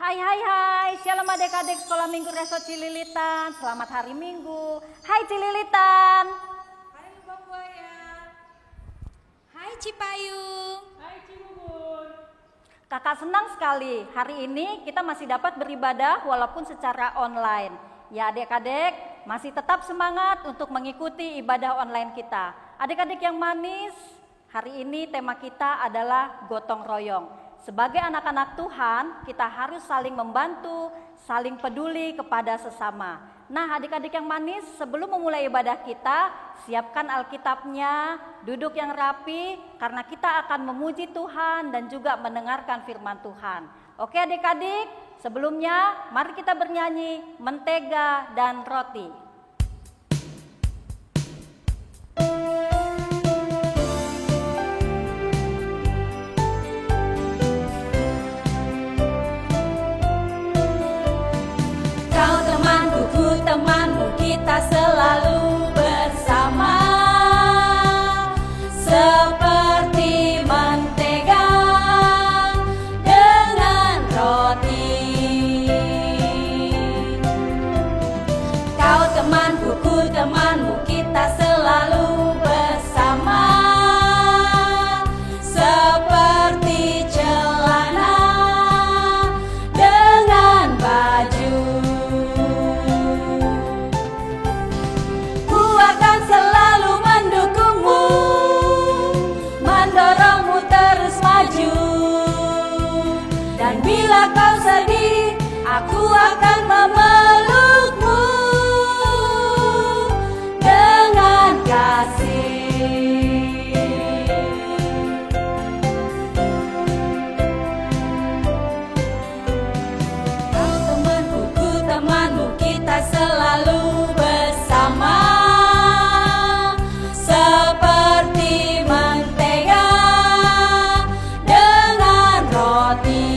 Hai hai hai, shalom adik-adik sekolah minggu Reso Cililitan. Selamat hari Minggu. Hai Cililitan. Hai Mbak Buaya. Hai Cipayung. Hai Cibubur. Kakak senang sekali hari ini kita masih dapat beribadah walaupun secara online. Ya adik-adik masih tetap semangat untuk mengikuti ibadah online kita. Adik-adik yang manis, hari ini tema kita adalah gotong royong. Sebagai anak-anak Tuhan, kita harus saling membantu, saling peduli kepada sesama. Nah, adik-adik yang manis, sebelum memulai ibadah kita, siapkan Alkitabnya, duduk yang rapi, karena kita akan memuji Tuhan dan juga mendengarkan firman Tuhan. Oke adik-adik, sebelumnya mari kita bernyanyi Mentega dan Roti. Temanmu kita selalu bersama, seperti mentega dengan roti. Kau temanku, ku temanmu, kita selalu bersama, seperti celana dengan baju. Dan bila kau sedih, aku akan memelukmu dengan kasih. Kau temanku, ku temanmu, kita selalu bersama, seperti mentega dengan roti.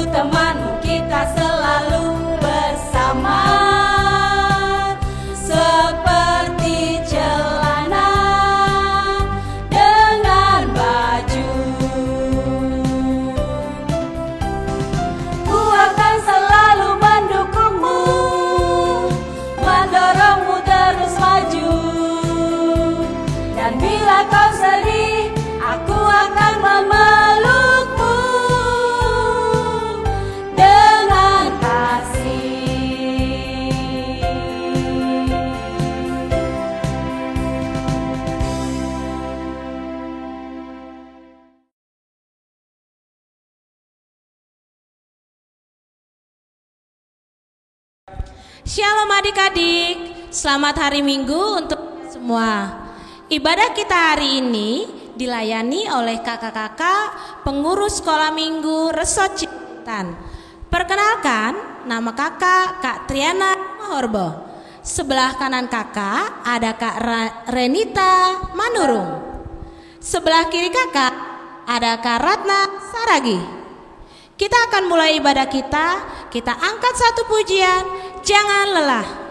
Temanmu kita selalu bersama, seperti celana dengan baju. Ku akan selalu mendukungmu, mendorongmu terus maju. Dan bila kau sedih, aku akan memelukmu dengan kasih. Shalom adik-adik, selamat hari Minggu untuk semua. Ibadah kita hari ini dilayani oleh kakak-kakak pengurus sekolah minggu Reso Cililitan. Perkenalkan, nama kakak Kak Triana Mahorbo. Sebelah kanan kakak ada Kak Renita Manurung. Sebelah kiri kakak ada Kak Ratna Saragi. Kita akan mulai ibadah kita angkat satu pujian, jangan lelah.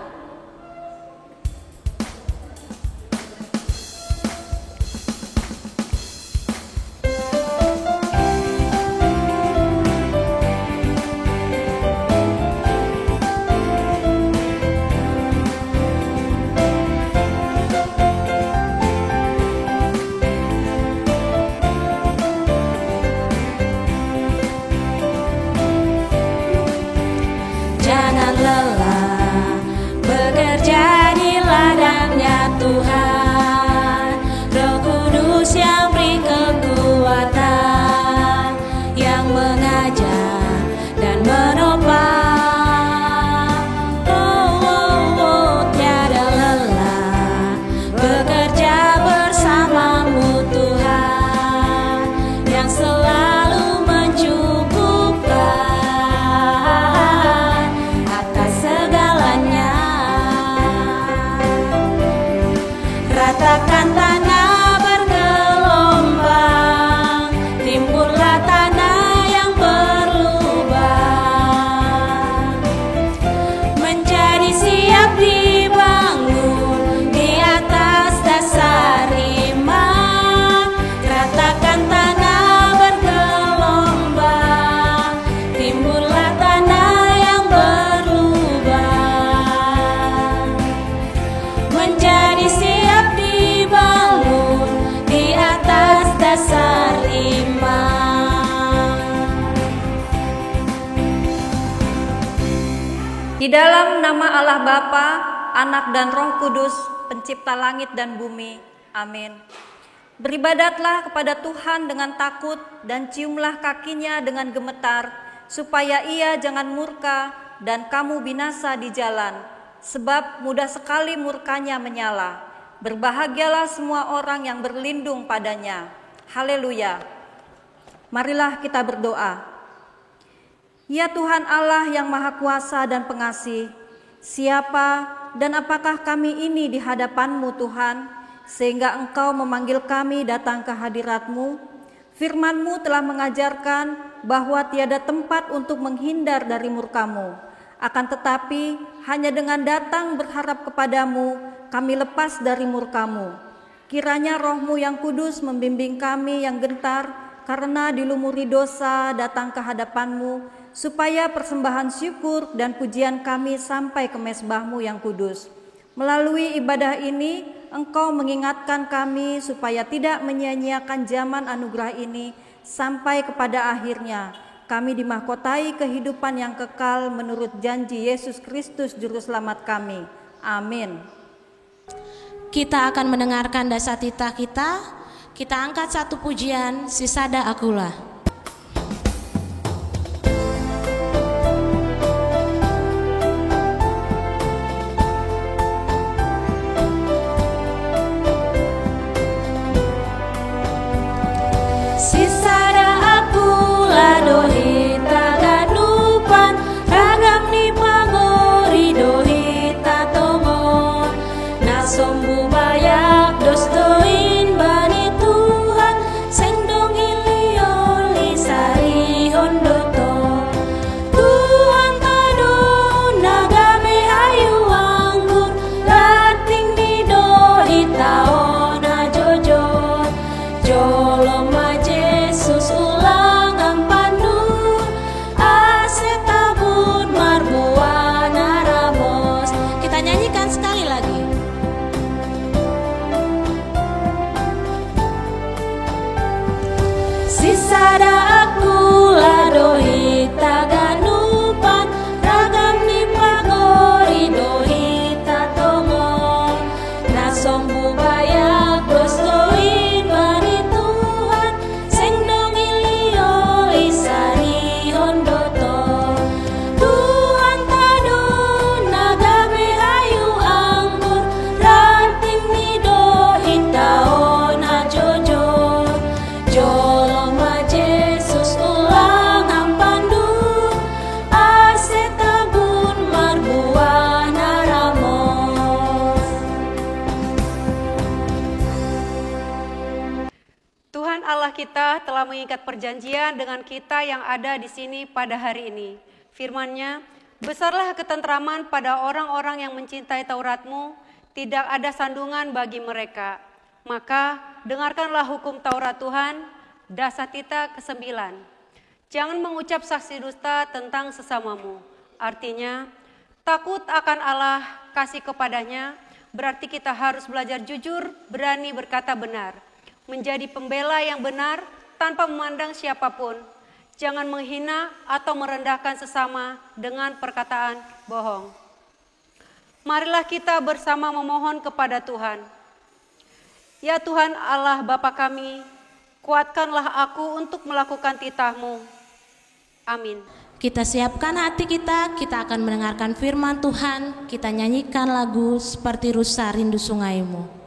Jangan lelah Di dalam nama Allah Bapa, Anak dan Roh Kudus, pencipta langit dan bumi. Amin. Beribadatlah kepada Tuhan dengan takut dan ciumlah kakinya dengan gemetar, supaya ia jangan murka dan kamu binasa di jalan, sebab mudah sekali murkanya menyala. Berbahagialah semua orang yang berlindung padanya. Haleluya. Marilah kita berdoa. Ya Tuhan Allah yang Maha Kuasa dan Pengasih, siapa dan apakah kami ini di hadapan-Mu Tuhan, sehingga Engkau memanggil kami datang ke hadirat-Mu? Firman-Mu telah mengajarkan bahwa tiada tempat untuk menghindar dari murka-Mu. Akan tetapi hanya dengan datang berharap kepadamu, kami lepas dari murka-Mu. Kiranya Roh-Mu yang kudus membimbing kami yang gentar karena dilumuri dosa datang ke hadapan-Mu, supaya persembahan syukur dan pujian kami sampai ke mezbah-Mu yang kudus. Melalui ibadah ini, Engkau mengingatkan kami supaya tidak menyia-nyiakan zaman anugerah ini sampai kepada akhirnya. Kami dimahkotai kehidupan yang kekal menurut janji Yesus Kristus Juru Selamat kami. Amin. Kita akan mendengarkan dasatita kita. Kita angkat satu pujian, Sisada Akulah. Kita telah mengikat perjanjian dengan kita yang ada di sini pada hari ini. Firman-Nya, besarlah ketentraman pada orang-orang yang mencintai Taurat-Mu, tidak ada sandungan bagi mereka. Maka dengarkanlah hukum Taurat Tuhan, dasatita ke-9. Jangan mengucap saksi dusta tentang sesamamu. Artinya, takut akan Allah, kasih kepadanya, berarti kita harus belajar jujur, berani berkata benar. Menjadi pembela yang benar tanpa memandang siapapun. Jangan menghina atau merendahkan sesama dengan perkataan bohong. Marilah kita bersama memohon kepada Tuhan. Ya Tuhan Allah Bapa kami, kuatkanlah aku untuk melakukan titah-Mu. Amin. Kita siapkan hati kita akan mendengarkan firman Tuhan. Kita nyanyikan lagu seperti Rusa Rindu Sungaimu.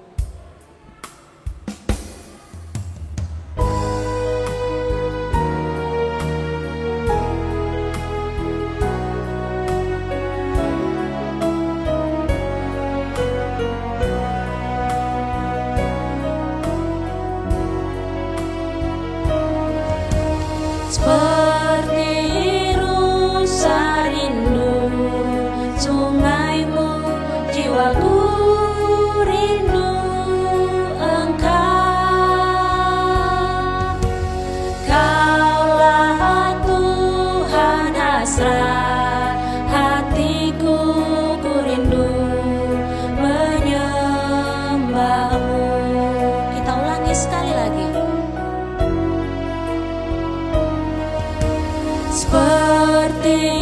Seperti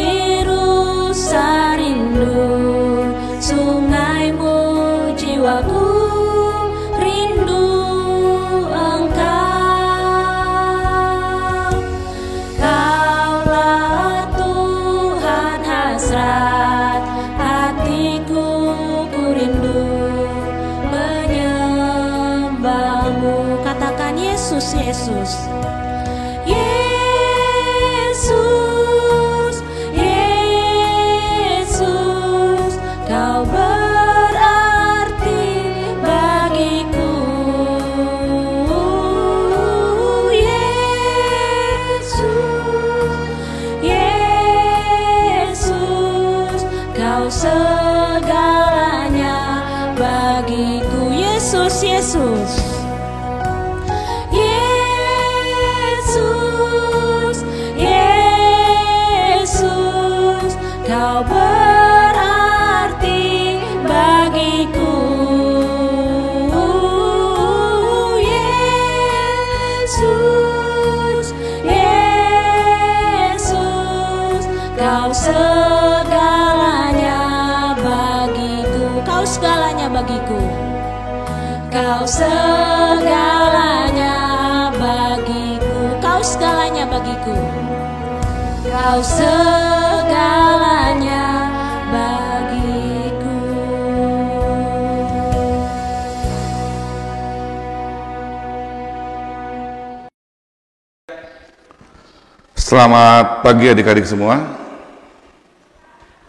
rusa rindu rindu sungaimu, jiwaku rindu Engkau. Kaulah Tuhan hasrat hatiku, ku rindu menyembahmu. Katakan Yesus, Yesus. Yesus, Yesus, Kau berarti bagiku. Yesus, Yesus, Kau segalanya bagiku. Yesus, Yesus. Kau berarti bagiku. Yesus, Yesus, Kau segalanya bagiku. Kau segalanya bagiku. Kau segalanya bagiku. Kau segalanya bagiku. Kau segalanya bagiku. Selamat pagi adik-adik semua.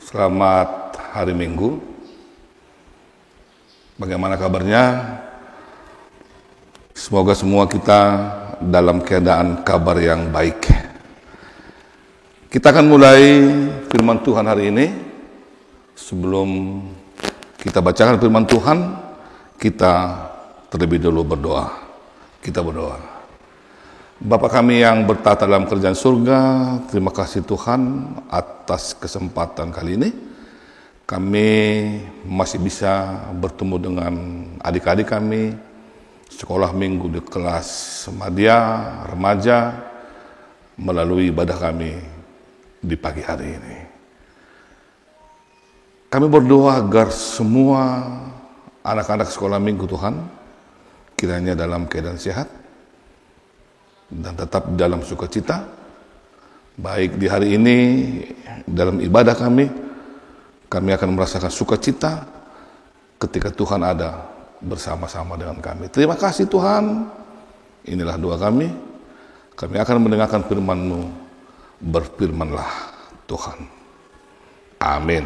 Selamat hari Minggu. Bagaimana kabarnya? Semoga semua kita dalam keadaan kabar yang baik. Kita akan mulai firman Tuhan hari ini. Sebelum kita bacakan firman Tuhan, kita terlebih dulu berdoa. Kita berdoa. Bapa kami yang bertata dalam kerajaan surga, terima kasih Tuhan atas kesempatan kali ini. Kami masih bisa bertemu dengan adik-adik kami, sekolah minggu di kelas madya, remaja, melalui ibadah kami di pagi hari ini. Kami berdoa agar semua anak-anak sekolah minggu Tuhan kiranya dalam keadaan sehat dan tetap dalam sukacita, baik di hari ini dalam ibadah kami akan merasakan sukacita ketika Tuhan ada bersama-sama dengan kami. Terima kasih Tuhan, inilah doa kami. Kami akan mendengarkan firman-Mu. Berfirmanlah Tuhan. Amin.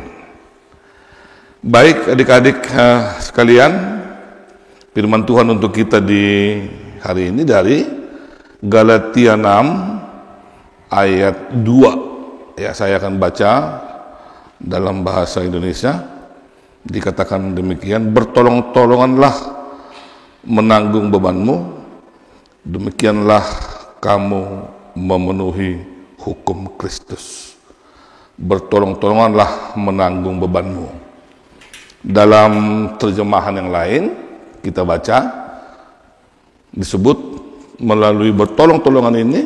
Baik adik-adik sekalian, firman Tuhan untuk kita di hari ini dari Galatia 6 ayat 2. Ya, saya akan baca dalam bahasa Indonesia. Dikatakan demikian, bertolong-tolonganlah menanggung bebanmu, demikianlah kamu memenuhi hukum Kristus. Bertolong-tolonganlah menanggung bebanmu. Dalam terjemahan yang lain kita baca disebut melalui bertolong-tolongan ini,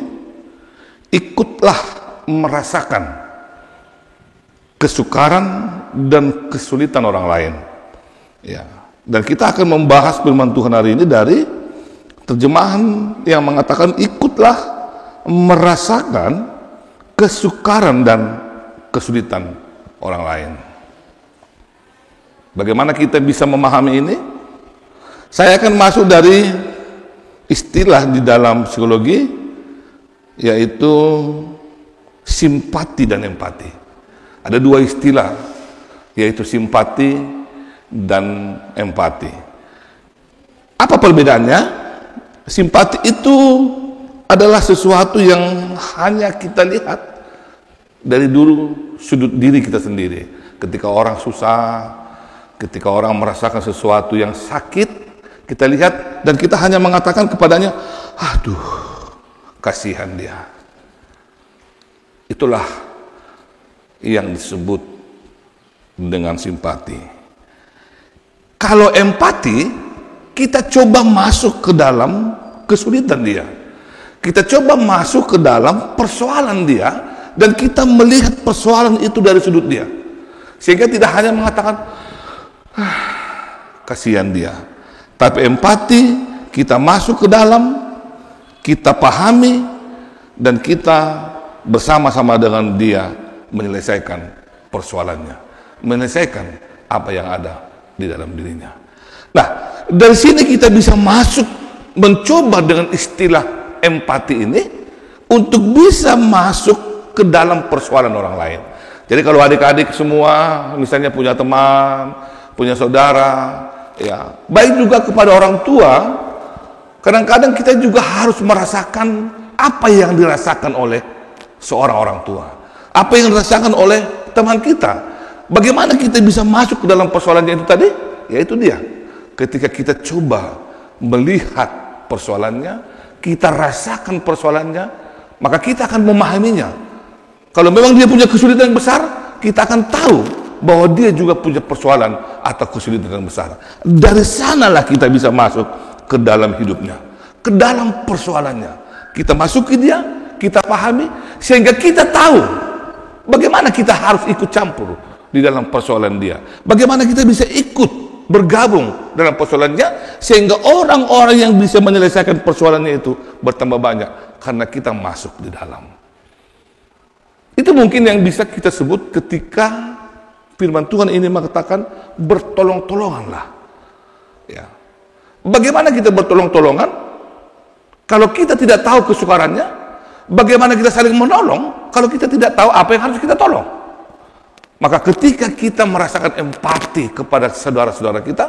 ikutlah merasakan kesukaran dan kesulitan orang lain. Ya. Dan kita akan membahas firman Tuhan hari ini dari terjemahan yang mengatakan ikutlah merasakan kesukaran dan kesulitan orang lain. Bagaimana kita bisa memahami ini? Saya akan masuk dari istilah di dalam psikologi, yaitu simpati dan empati. Ada dua istilah, yaitu simpati dan empati. Apa perbedaannya? Simpati itu adalah sesuatu yang hanya kita lihat dari dulu sudut diri kita sendiri. Ketika orang susah, ketika orang merasakan sesuatu yang sakit, kita lihat dan kita hanya mengatakan kepadanya, aduh, kasihan dia. Itulah yang disebut dengan simpati. Kalau empati, kita coba masuk ke dalam kesulitan dia. Kita coba masuk ke dalam persoalan dia dan kita melihat persoalan itu dari sudut dia. Sehingga tidak hanya mengatakan, kasihan dia. Tapi empati, kita masuk ke dalam, kita pahami, dan kita bersama-sama dengan dia menyelesaikan persoalannya, menyelesaikan apa yang ada di dalam dirinya. Nah, dari sini kita bisa masuk, mencoba dengan istilah empati ini untuk bisa masuk ke dalam persoalan orang lain. Jadi kalau adik-adik semua misalnya punya teman, punya saudara, ya, baik juga kepada orang tua, kadang-kadang kita juga harus merasakan apa yang dirasakan oleh seorang orang tua, apa yang dirasakan oleh teman kita. Bagaimana kita bisa masuk ke dalam persoalannya itu tadi? Yaitu dia, ketika kita coba melihat persoalannya, kita rasakan persoalannya, maka kita akan memahaminya. Kalau memang dia punya kesulitan yang besar, kita akan tahu bahwa dia juga punya persoalan atau kesulitan yang besar. Dari sanalah kita bisa masuk ke dalam hidupnya, ke dalam persoalannya. Kita masuki dia, kita pahami, sehingga kita tahu bagaimana kita harus ikut campur di dalam persoalan dia. Bagaimana kita bisa ikut bergabung dalam persoalannya, sehingga orang-orang yang bisa menyelesaikan persoalannya itu bertambah banyak karena kita masuk di dalam. Itu mungkin yang bisa kita sebut ketika firman Tuhan ini mengatakan bertolong-tolonganlah. Ya. Bagaimana kita bertolong-tolongan? Kalau kita tidak tahu kesukarannya, bagaimana kita saling menolong kalau kita tidak tahu apa yang harus kita tolong? Maka ketika kita merasakan empati kepada saudara-saudara kita,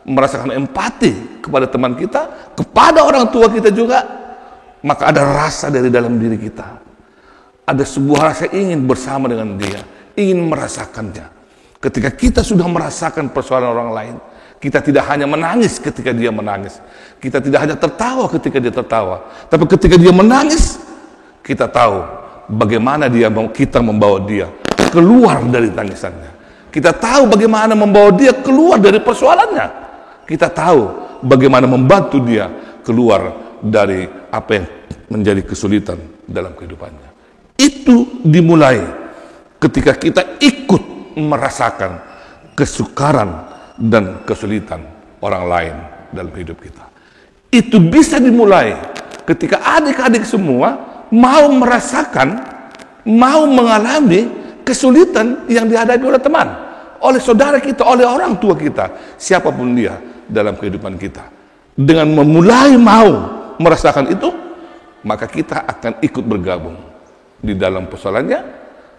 merasakan empati kepada teman kita, kepada orang tua kita juga, maka ada rasa dari dalam diri kita. Ada sebuah rasa ingin bersama dengan dia, ingin merasakannya. Ketika kita sudah merasakan persoalan orang lain, kita tidak hanya menangis ketika dia menangis, kita tidak hanya tertawa ketika dia tertawa, tapi ketika dia menangis, kita tahu bagaimana kita membawa dia keluar dari tangisannya. Kita tahu bagaimana membawa dia keluar dari persoalannya. Kita tahu bagaimana membantu dia keluar dari apa yang menjadi kesulitan dalam kehidupannya. Itu dimulai ketika kita ikut merasakan kesukaran dan kesulitan orang lain dalam hidup kita. Itu bisa dimulai ketika adik-adik semua mau merasakan, mau mengalami kesulitan yang dihadapi oleh teman, oleh saudara kita, oleh orang tua kita, siapapun dia dalam kehidupan kita. Dengan memulai mau merasakan itu, maka kita akan ikut bergabung di dalam persoalannya,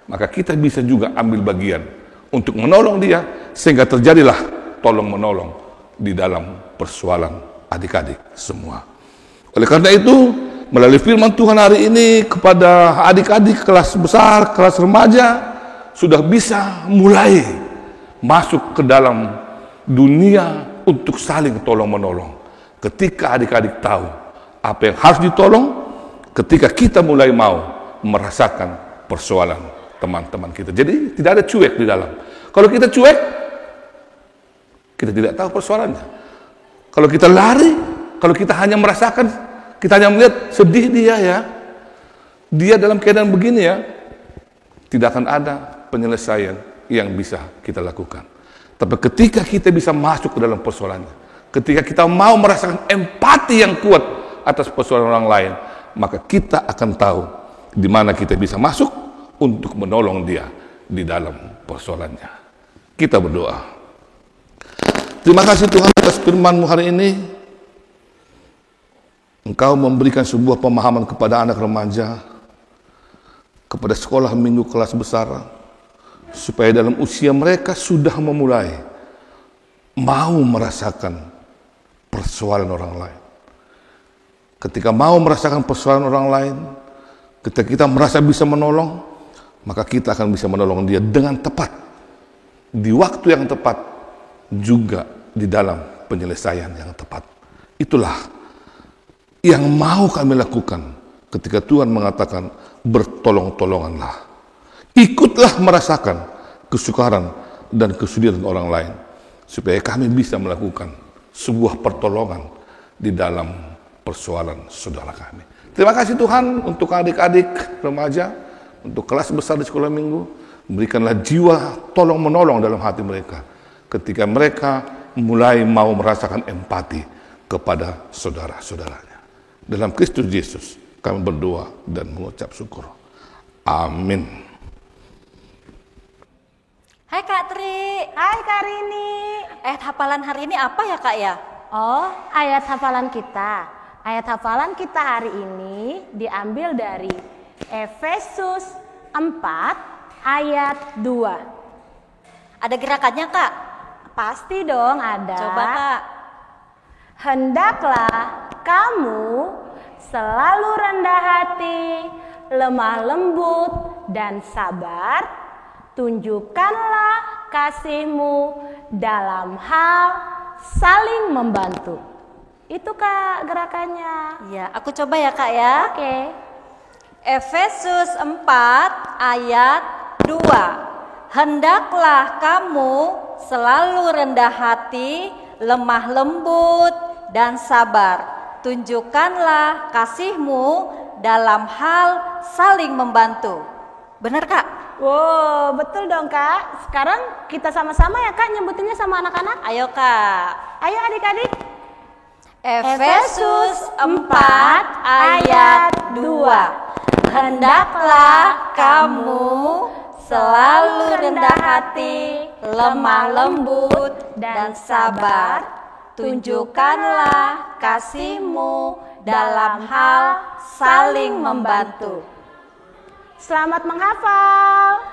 maka kita bisa juga ambil bagian untuk menolong dia, sehingga terjadilah tolong-menolong di dalam persoalan adik-adik semua. Oleh karena itu, melalui firman Tuhan hari ini kepada adik-adik kelas besar, kelas remaja, sudah bisa mulai masuk ke dalam dunia untuk saling tolong-menolong. Ketika adik-adik tahu apa yang harus ditolong, ketika kita mulai mau merasakan persoalan teman-teman kita. Jadi tidak ada cuek di dalam. Kalau kita cuek, kita tidak tahu persoalannya. Kalau kita lari, kalau kita hanya merasakan, kita hanya melihat sedih dia ya, dia dalam keadaan begini ya, tidak akan ada penyelesaian yang bisa kita lakukan. Tapi ketika kita bisa masuk ke dalam persoalannya, ketika kita mau merasakan empati yang kuat atas persoalan orang lain, maka kita akan tahu di mana kita bisa masuk untuk menolong dia di dalam persoalannya. Kita berdoa. Terima kasih Tuhan atas firman-Mu hari ini. Engkau memberikan sebuah pemahaman kepada anak remaja, kepada sekolah minggu kelas besar, supaya dalam usia mereka sudah memulai mau merasakan persoalan orang lain. Ketika mau merasakan persoalan orang lain, ketika kita merasa bisa menolong, maka kita akan bisa menolong dia dengan tepat, di waktu yang tepat, juga di dalam penyelesaian yang tepat. Itulah yang mau kami lakukan ketika Tuhan mengatakan bertolong-tolonganlah. Ikutlah merasakan kesukaran dan kesulitan orang lain, supaya kami bisa melakukan sebuah pertolongan di dalam persoalan saudara kami. Terima kasih Tuhan untuk adik-adik remaja, untuk kelas besar di sekolah minggu. Berikanlah jiwa tolong menolong dalam hati mereka ketika mereka mulai mau merasakan empati kepada saudara-saudaranya. Dalam Kristus Yesus kami berdoa dan mengucap syukur. Amin. Hai Kak Tri. Hai Kak Rini. Hafalan hari ini apa ya Kak ya? Oh, ayat hafalan kita. Ayat hafalan kita hari ini diambil dari Efesus 4 ayat 2. Ada gerakannya Kak? Pasti dong ada. Coba Kak. Hendaklah kamu selalu rendah hati, lemah lembut dan sabar. Tunjukkanlah kasihmu dalam hal saling membantu. Itu Kak gerakannya. Ya, aku coba ya Kak ya. Oke. Efesus 4 ayat 2. Hendaklah kamu selalu rendah hati, lemah lembut dan sabar. Tunjukkanlah kasihmu dalam hal saling membantu. Benar Kak? Wow, betul dong Kak. Sekarang kita sama-sama ya Kak nyebutinnya sama anak-anak. Ayo Kak. Ayo adik-adik. Efesus 4 ayat 2. Hendaklah kamu selalu rendah hati, lemah lembut dan sabar. Tunjukkanlah kasihmu dalam hal saling membantu. Selamat menghafal.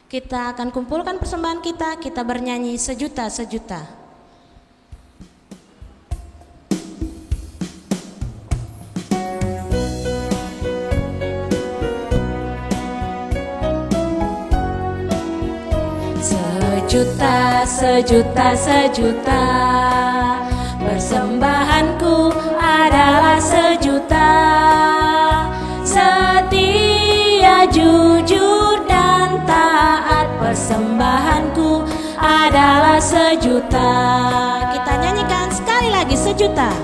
Kita akan kumpulkan persembahan kita bernyanyi sejuta-sejuta. Sejuta, sejuta, sejuta, persembahanku adalah sejuta. Setia, jujur dan taat, persembahanku adalah sejuta. Kita nyanyikan sekali lagi, sejuta.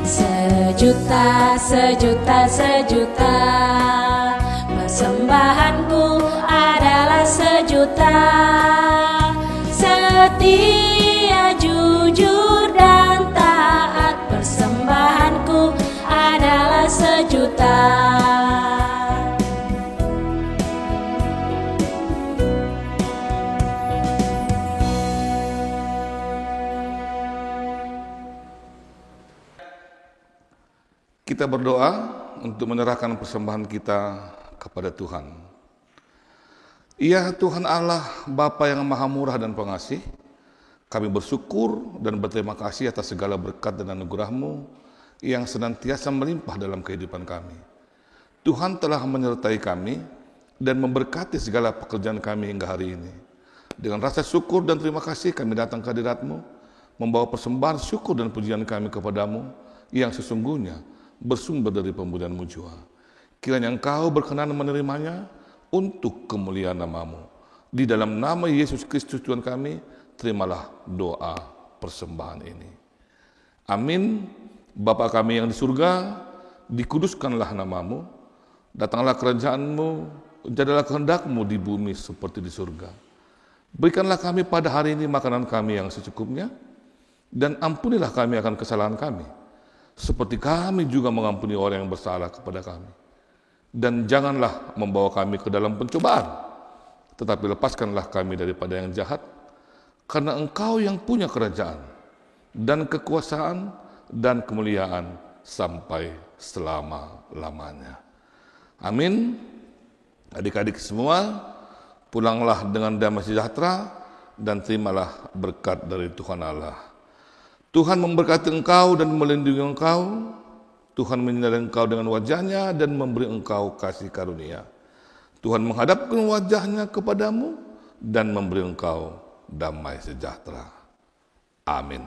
Sejuta, sejuta, sejuta, persembahanku adalah sejuta. Setia, jujur dan taat, persembahanku adalah sejuta. Kita berdoa untuk menyerahkan persembahan kita kepada Tuhan. Ya Tuhan Allah, Bapa yang Maha Murah dan Pengasih, kami bersyukur dan berterima kasih atas segala berkat dan anugerah-Mu yang senantiasa melimpah dalam kehidupan kami. Tuhan telah menyertai kami dan memberkati segala pekerjaan kami hingga hari ini. Dengan rasa syukur dan terima kasih kami datang ke hadirat-Mu, membawa persembahan syukur dan pujian kami kepadamu yang sesungguhnya bersumber dari pembulian-Mu jua. Kiranya Engkau berkenan menerimanya untuk kemuliaan nama-Mu. Di dalam nama Yesus Kristus Tuhan kami, terimalah doa persembahan ini. Amin. Bapa kami yang di surga, dikuduskanlah nama-Mu, datanglah kerajaan-Mu, jadilah kehendak-Mu di bumi seperti di surga. Berikanlah kami pada hari ini makanan kami yang secukupnya, dan ampunilah kami akan kesalahan kami, seperti kami juga mengampuni orang yang bersalah kepada kami. Dan janganlah membawa kami ke dalam pencobaan, tetapi lepaskanlah kami daripada yang jahat, karena Engkau yang punya kerajaan, dan kekuasaan, dan kemuliaan, sampai selama-lamanya. Amin. Adik-adik semua, pulanglah dengan damai sejahtera, dan terimalah berkat dari Tuhan Allah. Tuhan memberkati engkau dan melindungi engkau. Tuhan menyinari engkau dengan wajahnya dan memberi engkau kasih karunia. Tuhan menghadapkan wajahnya kepadamu dan memberi engkau damai sejahtera. Amin.